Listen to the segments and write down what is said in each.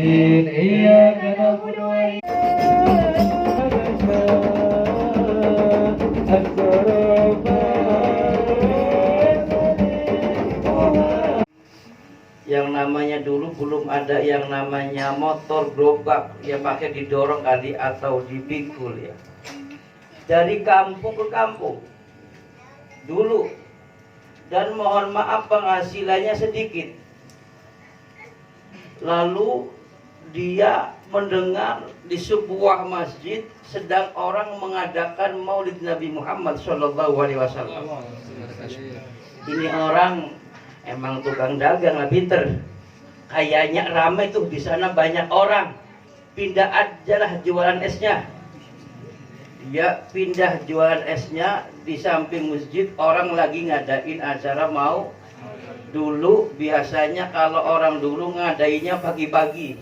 الدين إياك نعبد وإياك Yang namanya dulu belum ada yang namanya motor gerobak ya, pakai didorong kali atau dipikul ya, dari kampung ke kampung dulu. Dan mohon maaf penghasilannya sedikit. Lalu dia mendengar di sebuah masjid sedang orang mengadakan Maulid Nabi Muhammad SAW. Ini orang emang tukang dagang lah, pinter. Kayaknya ramai tuh di sana, banyak orang. Pindah aja lah jualan esnya. Dia pindah jualan esnya di samping masjid, orang lagi ngadain acara mau. Dulu biasanya kalau orang dulu ngadainnya pagi-pagi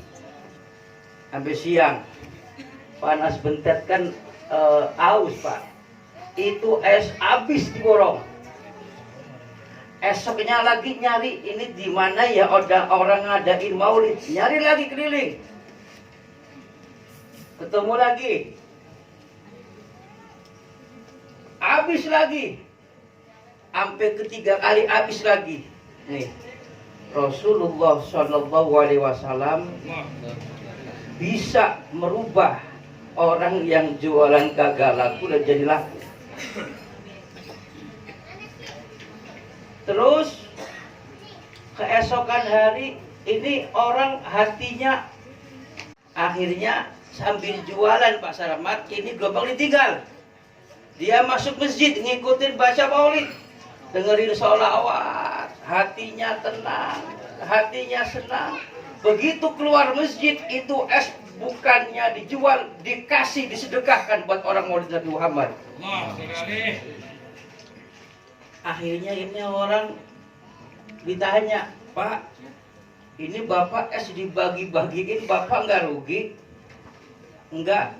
sampai siang. Panas bentet kan, aus pak. Itu es habis diborong. Esoknya lagi nyari, ini di mana ya orang ngadain maulid. Nyari lagi keliling. Ketemu lagi. Habis lagi. Sampai ketiga kali habis lagi. Nih. Rasulullah SAW bisa merubah orang yang jualan kagak laku dan jadi laku. Terus keesokan hari ini orang hatinya akhirnya sambil jualan Pak Saramat, ini gelombang ditinggal. Dia masuk masjid ngikutin baca maulid, dengerin sholawat, hatinya tenang, hatinya senang. Begitu keluar masjid itu es bukannya dijual, dikasih, disedekahkan buat orang maulid Nabi Muhammad. Akhirnya ini orang ditanya, Pak, ini Bapak es dibagi-bagiin, Bapak nggak rugi? Enggak,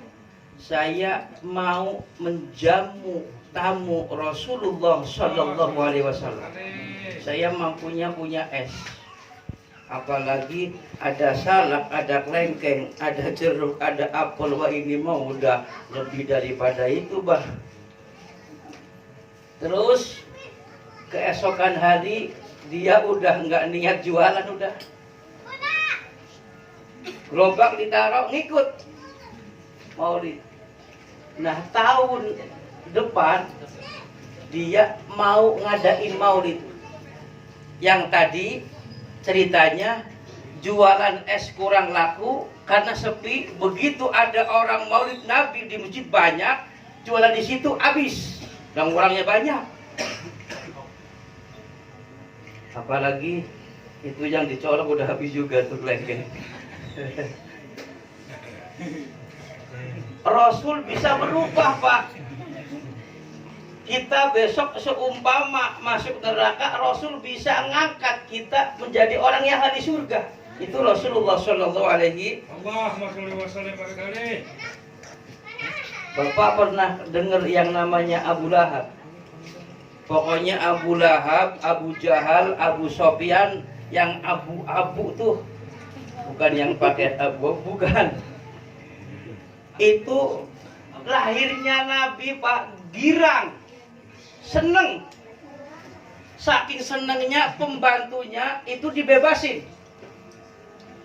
saya mau menjamu tamu Rasulullah SAW. Saya mampunya punya es. Apalagi ada salak, ada kelengkeng, ada jeruk, ada apel. Wah ini mau udah lebih daripada itu, Bah. Terus keesokan hari dia udah nggak niat jualan, udah gerobak ditaruh ngikut maulid. Nah tahun depan dia mau ngadain maulid. Yang tadi ceritanya jualan es kurang laku karena sepi. Begitu ada orang maulid Nabi di masjid banyak, jualan di situ habis dan orangnya banyak. Apalagi itu yang dicolok udah habis juga tuh lengkeng. Rasul bisa berubah, Pak. Kita besok seumpama masuk neraka, Rasul bisa ngangkat kita menjadi orang yang ada di surga. Itu Rasulullah SAW. Bapak pernah dengar yang namanya Abu Lahab? Pokoknya Abu Lahab, Abu Jahal, Abu Sofyan, yang abu-abu tuh, bukan yang pakai abu, bukan. Itu lahirnya Nabi Pak girang, seneng. Saking senengnya pembantunya itu dibebasin.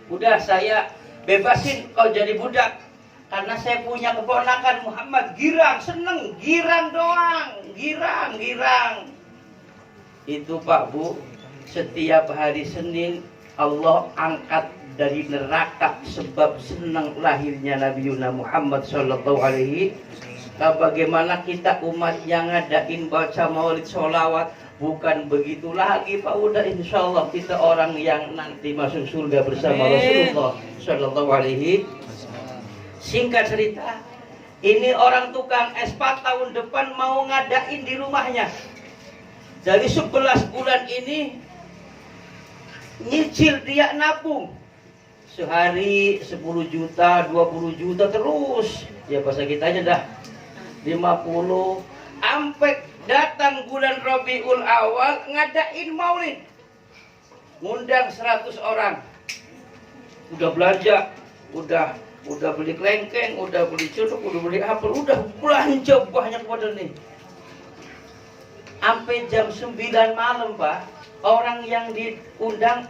Udah saya bebasin kau jadi budak, karena saya punya keponakan Muhammad. Girang, seneng, girang doang, girang. Itu Pak Bu, setiap hari Senin Allah angkat dari neraka sebab senang lahirnya Nabi Muhammad SAW. Bagaimana kita umat yang ngadain baca maulid sholawat, bukan begitu lagi Pak. Udah insya Allah kita orang yang nanti masuk surga bersama Rasulullah SAW. Singkat cerita, ini orang tukang es 4 tahun depan mau ngadain di rumahnya. Dari 11 bulan ini nyicil dia nabung. Sehari 10 juta, 20 juta terus. Ya bahasa kita aja dah 50. Sampai datang bulan Rabiul Awal ngadain maulid. Ngundang 100 orang. udah belanja, udah beli kelengkeng, udah beli curug, udah beli apel, udah belanja banyak pada nih. Sampai jam 9 malam, Pak, orang yang diundang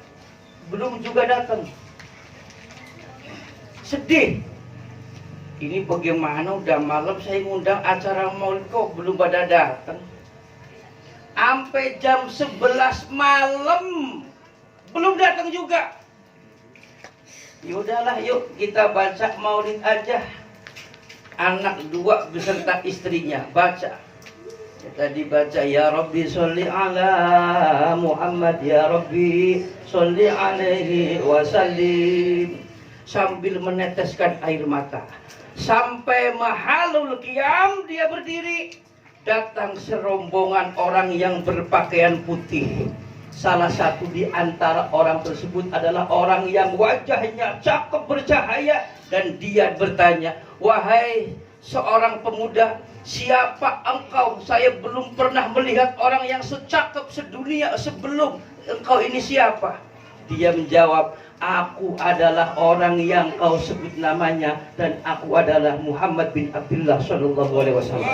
belum juga datang. Sedih. Ini bagaimana udah malam saya ngundang acara maulid kok belum pada datang. Sampai jam 11 malam belum datang juga. Yaudahlah, yuk kita baca maulid aja. Anak 2 beserta istrinya baca. Tadi baca ya Rabbi sholli ala Muhammad, ya Rabbi sholli alaihi wasallim, sambil meneteskan air mata. Sampai mahalul qiyam dia berdiri. Datang serombongan orang yang berpakaian putih. Salah satu di antara orang tersebut adalah orang yang wajahnya cakep bercahaya. Dan dia bertanya, wahai seorang pemuda, siapa engkau? Saya belum pernah melihat orang yang secakep sedunia sebelum engkau ini siapa? Dia menjawab, aku adalah orang yang kau sebut namanya, dan aku adalah Muhammad bin Abdullah sallallahu alaihi wasallam.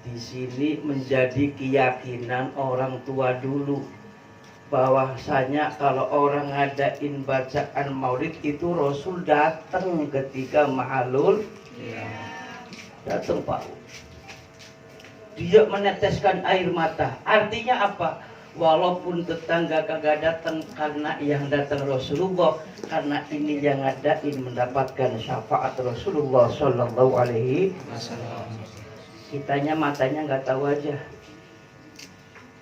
Di sini menjadi keyakinan orang tua dulu bahwasanya kalau orang ngadain bacaan maulid itu Rasul datang ketika mahalul, datang Pak. Dia meneteskan air mata. Artinya apa? Walaupun tetangga kagak datang, karena yang datang Rasulullah, karena ini yang ngadain mendapatkan syafaat Rasulullah sallallahu alaihi wasallam. Kitanya matanya nggak tahu aja.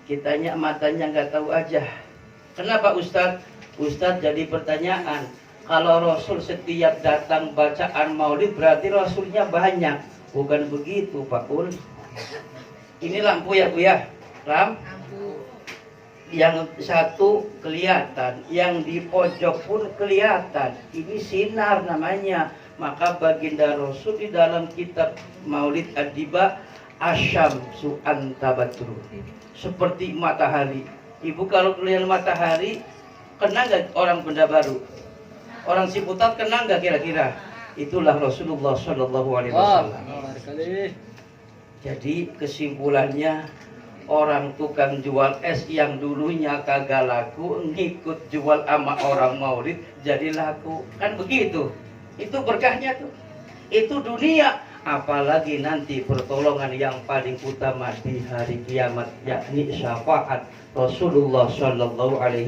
Kitanya matanya nggak tahu aja. Kenapa Ustadz? Ustadz jadi pertanyaan. Kalau Rasul setiap datang bacaan maulid berarti Rasulnya banyak. Bukan begitu Pak Ul. Ini lampu ya Bu ya? Lampu. Yang satu kelihatan, yang di pojok pun kelihatan. Ini sinar namanya. Maka baginda Rasul di dalam kitab Maulid Adiba, asyamsu anta badru, seperti matahari. Ibu kalau kelihatan matahari, kena nggak orang Benda Baru? Orang Ciputat kena nggak kira-kira? Itulah Rasulullah Shallallahu Alaihi Wasallam. Jadi kesimpulannya, orang tukang jual es yang dulunya kagak laku ngikut jual sama orang maulid jadi laku, kan begitu. Itu berkahnya tuh. Itu dunia. Apalagi nanti pertolongan yang paling utama di hari kiamat, yakni syafaat Rasulullah Shallallahu Alaihi